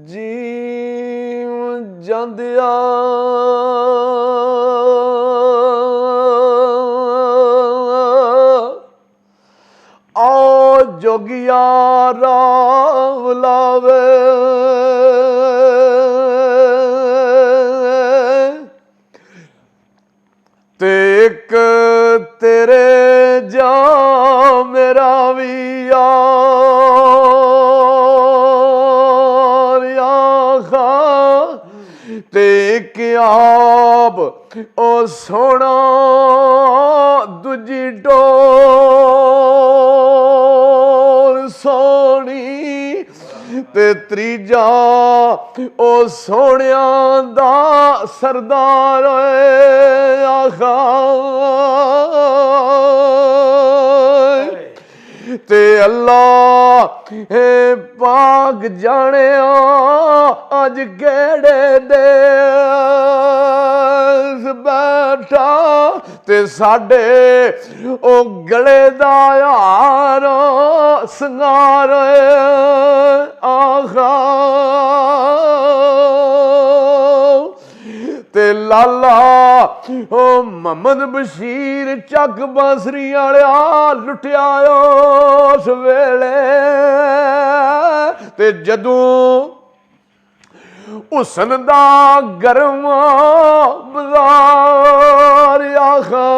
ਜੀਵ ਜਾਂਦਿਆ ਆ ਜੋਗੀਆ ਰਾਮ ਲਾਵੇ ਤੇ ਇੱਕ ਤੇਰੇ ਜਾ ਮੇਰਾ ਵੀ ਯਾਰ ਆਖਾ ਤੇ ਇੱਕ ਆਪ ਉਹ ਸੋਹਣਾ ਦੂਜੀ ਡੋਰ ਸੋਹਣੀ ਤੇ ਤੀਜਾ ਉਹ ਸੋਹਣਿਆਂ ਦਾ ਸਰਦਾਰ ਆਖਾ ਤੇ ਅੱਲਾ ਏ ਪਾਕ ਜਾਣਿਆ ਅੱਜ ਕਿਹੜੇ ਦੇਸ ਬੈਠਾ ਤੇ ਸਾਡੇ ਉਹ ਗਲੇ ਦਾ ਹਾਰ ਸਿੰਗਾਰ ਆਖਾ ਤੇ ਲਾਲਾ ਉਹ ਮੁਹੰਮਦ ਬਸ਼ੀਰ ਚੱਕ ਬਾਂਸਰੀ ਵਾਲਿਆ ਲੁੱਟਿਆ ਉਸ ਵੇਲੇ ਤੇ ਜਦੋਂ ਹੁਸਨ ਦਾ ਗਰਮ ਬਾਜ਼ਾਰ ਆਖਾ